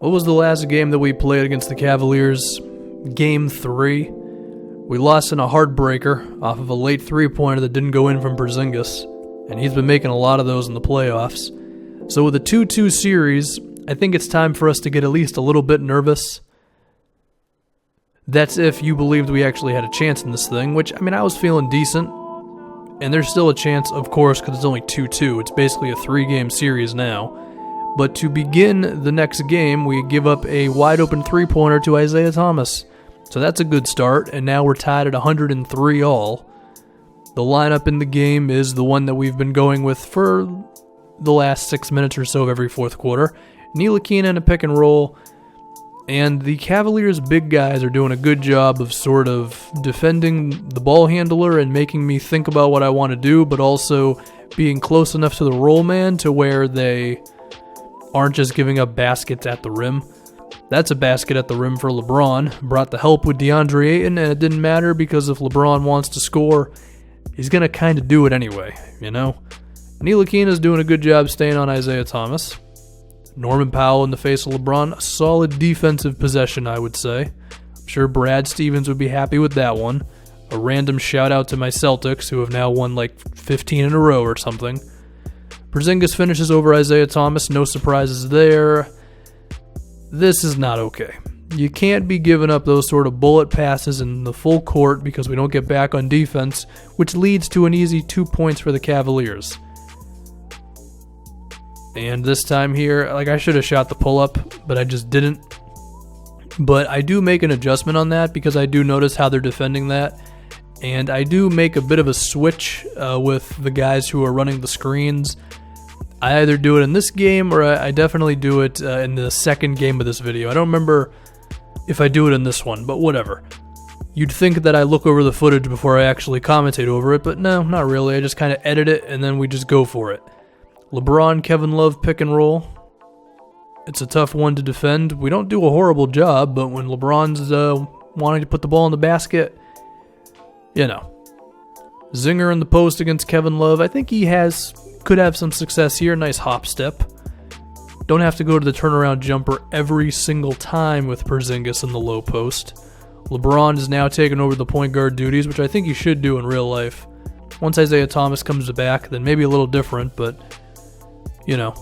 What was the last game that we played against the Cavaliers? Game 3. We lost in a heartbreaker off of a late three-pointer that didn't go in from Porzingis, and he's been making a lot of those in the playoffs. So with a 2-2 series, I think it's time for us to get at least a little bit nervous. That's if you believed we actually had a chance in this thing, which, I was feeling decent. And there's still a chance, of course, because it's only 2-2. It's basically a 3-game series now. But to begin the next game, we give up a wide-open three-pointer to Isaiah Thomas. So that's a good start, and now we're tied at 103 all. The lineup in the game is the one that we've been going with for the last 6 minutes or so of every fourth quarter. Ntilikina in a pick and roll. And the Cavaliers' big guys are doing a good job of sort of defending the ball handler and making me think about what I want to do, but also being close enough to the roll man to where they aren't just giving up baskets at the rim. That's a basket at the rim for LeBron. Brought the help with DeAndre Ayton, and it didn't matter because if LeBron wants to score, he's going to kind of do it anyway, you know? Ntilikina's doing a good job staying on Isaiah Thomas. Norman Powell in the face of LeBron, a solid defensive possession, I would say. I'm sure Brad Stevens would be happy with that one. A random shout out to my Celtics, who have now won like 15 in a row or something. Porzingis finishes over Isaiah Thomas, no surprises there. This is not okay. You can't be giving up those sort of bullet passes in the full court because we don't get back on defense, which leads to an easy 2 points for the Cavaliers. And this time here, I should have shot the pull-up, but I just didn't. But I do make an adjustment on that because I do notice how they're defending that. And I do make a bit of a switch with the guys who are running the screens. I either do it in this game or I definitely do it in the second game of this video. I don't remember if I do it in this one, but whatever. You'd think that I look over the footage before I actually commentate over it, but no, not really. I just kind of edit it and then we just go for it. LeBron, Kevin Love pick and roll. It's a tough one to defend. We don't do a horrible job, but when LeBron's wanting to put the ball in the basket, you know. Zinger in the post against Kevin Love. I think he could have some success here. Nice hop step. Don't have to go to the turnaround jumper every single time with Porzingis in the low post. LeBron is now taking over the point guard duties, which I think he should do in real life. Once Isaiah Thomas comes back, then maybe a little different, but, you know,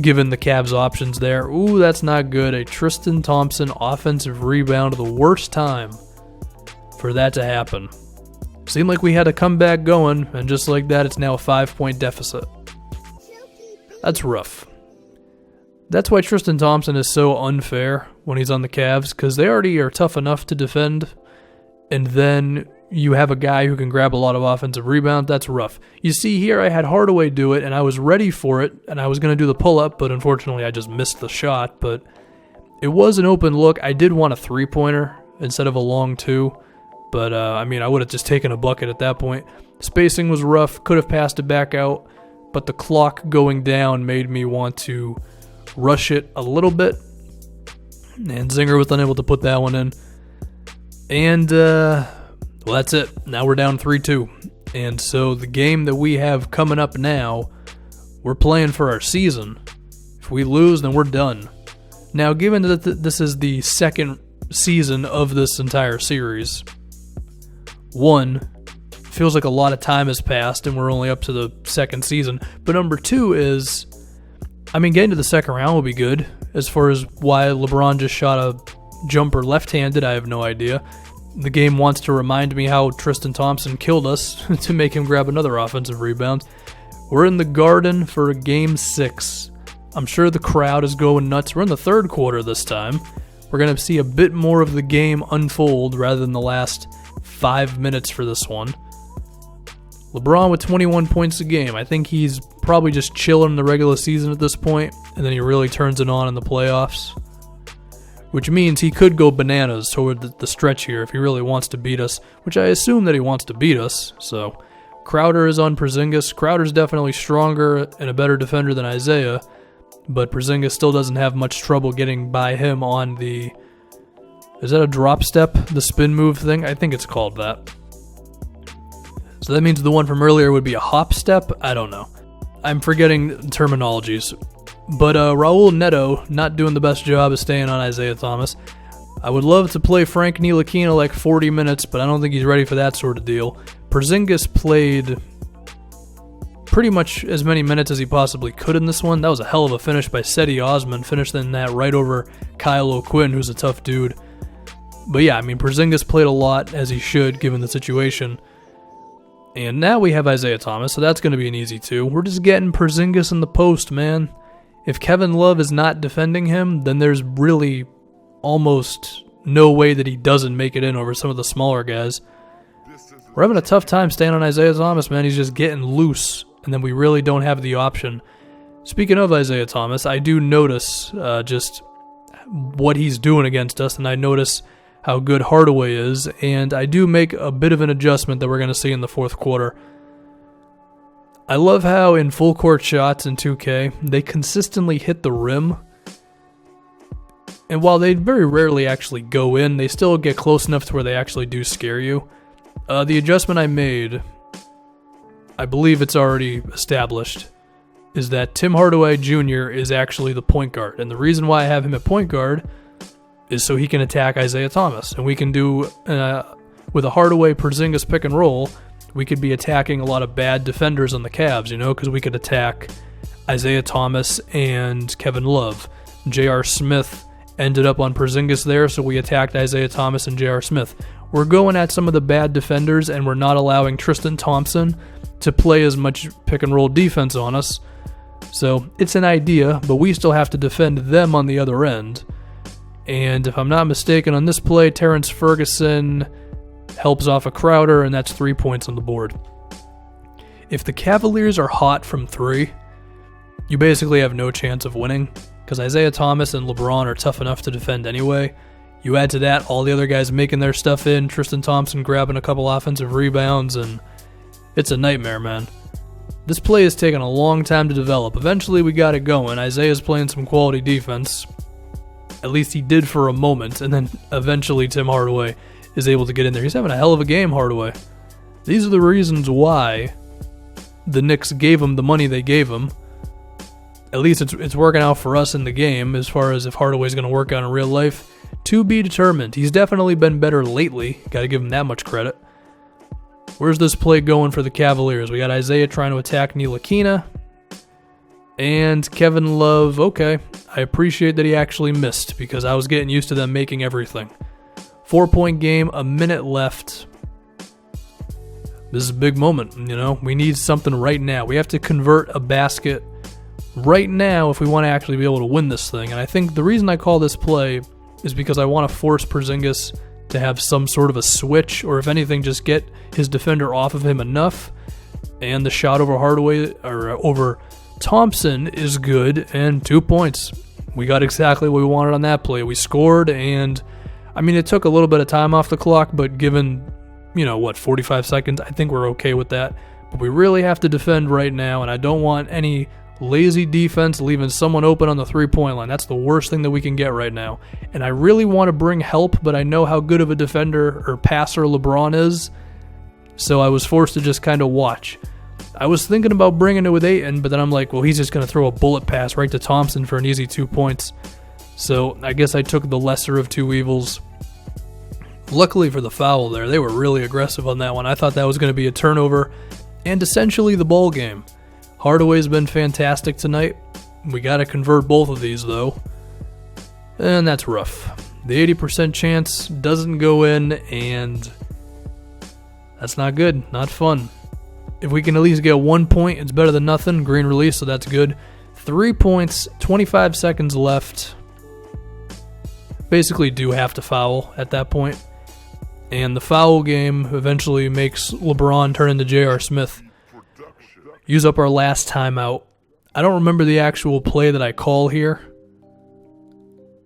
given the Cavs' options there. Ooh, that's not good. A Tristan Thompson offensive rebound, the worst time for that to happen. Seemed like we had a comeback going, and just like that, it's now a 5-point deficit. That's rough. That's why Tristan Thompson is so unfair when he's on the Cavs, because they already are tough enough to defend, and then you have a guy who can grab a lot of offensive rebounds. That's rough. You see here, I had Hardaway do it, and I was ready for it, and I was going to do the pull-up, but unfortunately I just missed the shot, but it was an open look. I did want a three-pointer instead of a long two, but I would have just taken a bucket at that point. Spacing was rough, could have passed it back out, but the clock going down made me want to rush it a little bit, and Zinger was unable to put that one in. And, well, that's it. Now we're down 3-2. And so the game that we have coming up now, we're playing for our season. If we lose, then we're done. Now, given that this is the second season of this entire series, one, feels like a lot of time has passed and we're only up to the second season. But number two is, getting to the second round will be good. As far as why LeBron just shot a jumper left-handed, I have no idea. The game wants to remind me how Tristan Thompson killed us to make him grab another offensive rebound. We're in the Garden for Game 6. I'm sure the crowd is going nuts. We're in the third quarter this time. We're going to see a bit more of the game unfold rather than the last 5 minutes for this one. LeBron with 21 points a game. I think he's probably just chilling in the regular season at this point, and then he really turns it on in the playoffs. Which means he could go bananas toward the stretch here if he really wants to beat us, which I assume that he wants to beat us. So Crowder is on Porzingis. Crowder's definitely stronger and a better defender than Isaiah, but Porzingis still doesn't have much trouble getting by him on the... Is that a drop step? The spin move thing? I think it's called that. So that means the one from earlier would be a hop step? I don't know. I'm forgetting terminologies. But Raul Neto not doing the best job of staying on Isaiah Thomas. I would love to play Frank Ntilikina like 40 minutes, but I don't think he's ready for that sort of deal. Porzingis played pretty much as many minutes as he possibly could in this one. That was a hell of a finish by Cedi Osman, finishing that right over Kyle O'Quinn, who's a tough dude. But yeah, I mean, Porzingis played a lot, as he should, given the situation. And now we have Isaiah Thomas, so that's going to be an easy 2. We're just getting Porzingis in the post, man. If Kevin Love is not defending him, then there's really almost no way that he doesn't make it in over some of the smaller guys. We're having a tough time staying on Isaiah Thomas, man. He's just getting loose, and then we really don't have the option. Speaking of Isaiah Thomas, I do notice just what he's doing against us, and I notice how good Hardaway is, and I do make a bit of an adjustment that we're going to see in the fourth quarter. I love how in full court shots in 2K, they consistently hit the rim. And while they very rarely actually go in, they still get close enough to where they actually do scare you. The adjustment I made, I believe it's already established, is that Tim Hardaway Jr. is actually the point guard. And the reason why I have him at point guard is so he can attack Isaiah Thomas. And we can do, with a Hardaway Porzingis pick and roll, we could be attacking a lot of bad defenders on the Cavs, because we could attack Isaiah Thomas and Kevin Love. J.R. Smith ended up on Porzingis there, so we attacked Isaiah Thomas and J.R. Smith. We're going at some of the bad defenders, and we're not allowing Tristan Thompson to play as much pick and roll defense on us. So it's an idea, but we still have to defend them on the other end. And if I'm not mistaken, on this play, Terrence Ferguson helps off a Crowder, and that's 3 points on the board. If the Cavaliers are hot from 3, you basically have no chance of winning, because Isaiah Thomas and LeBron are tough enough to defend anyway. You add to that all the other guys making their stuff in, Tristan Thompson grabbing a couple offensive rebounds, and it's a nightmare, man. This play has taken a long time to develop. Eventually we got it going. Isaiah's playing some quality defense. At least he did for a moment, and then eventually Tim Hardaway is able to get in there. He's having a hell of a game, Hardaway. These are the reasons why the Knicks gave him the money they gave him. At least it's working out for us in the game, as far as if Hardaway's going to work out in real life. To be determined. He's definitely been better lately. Got to give him that much credit. Where's this play going for the Cavaliers? We got Isaiah trying to attack Ntilikina. And Kevin Love, okay. I appreciate that he actually missed, because I was getting used to them making everything. 4-point game, a minute left. This is a big moment, We need something right now. We have to convert a basket right now if we want to actually be able to win this thing. And I think the reason I call this play is because I want to force Porzingis to have some sort of a switch, or if anything, just get his defender off of him enough. And the shot over Hardaway, or over Thompson, is good, and 2 points. We got exactly what we wanted on that play. We scored, and I mean, it took a little bit of time off the clock, but given, 45 seconds, I think we're okay with that. But we really have to defend right now, and I don't want any lazy defense leaving someone open on the three-point line. That's the worst thing that we can get right now. And I really want to bring help, but I know how good of a defender or passer LeBron is, so I was forced to just kind of watch. I was thinking about bringing it with Ayton, but then I'm like, well, he's just going to throw a bullet pass right to Thompson for an easy 2 points. So I guess I took the lesser of two evils. Luckily for the foul there, they were really aggressive on that one. I thought that was going to be a turnover and essentially the ball game. Hardaway's been fantastic tonight. We got to convert both of these, though. And that's rough. The 80% chance doesn't go in, and that's not good. Not fun. If we can at least get 1 point, it's better than nothing. Green release, so that's good. 3 points, 25 seconds left. Basically do have to foul at that point. And the foul game eventually makes LeBron turn into J.R. Smith. Use up our last timeout. I don't remember the actual play that I call here.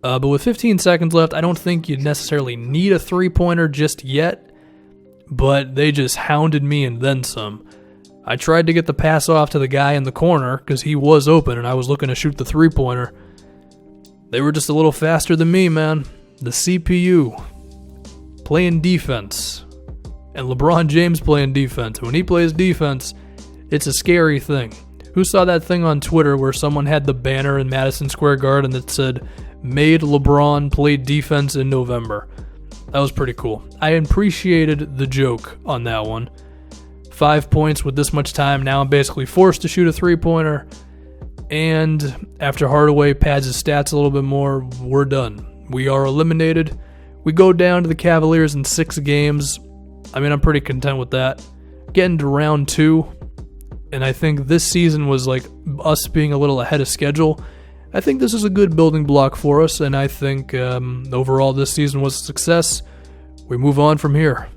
But with 15 seconds left, I don't think you necessarily need a three-pointer just yet. But they just hounded me and then some. I tried to get the pass off to the guy in the corner because he was open and I was looking to shoot the three-pointer. They were just a little faster than me, man. The CPU. Playing defense. And LeBron James playing defense. When he plays defense, it's a scary thing. Who saw that thing on Twitter where someone had the banner in Madison Square Garden that said, "Made LeBron play defense in November"? That was pretty cool. I appreciated the joke on that one. 5 points with this much time. Now I'm basically forced to shoot a three-pointer. And after Hardaway pads his stats a little bit more, we're done. We are eliminated. We go down to the Cavaliers in 6 games. I mean, I'm pretty content with that. Getting to round 2, and I think this season was like us being a little ahead of schedule. I think this is a good building block for us, and I think overall this season was a success. We move on from here.